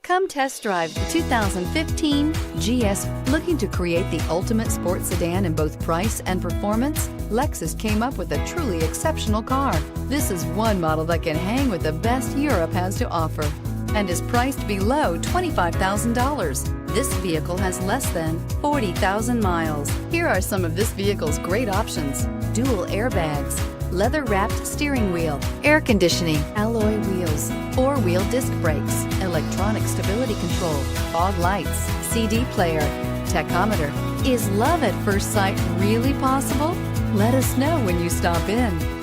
Come test drive the 2015 GS. Looking to create the ultimate sports sedan in both price and performance? Lexus came up with a truly exceptional car. This is one model that can hang with the best Europe has to offer and is priced below $25,000. This vehicle has less than 40,000 miles. Here are some of this vehicle's great options: dual airbags, leather-wrapped steering wheel, air conditioning, alloy wheels, four-wheel disc brakes, electronic stability control, fog lights, CD player, tachometer. Is love at first sight really possible? Let us know when you stop in.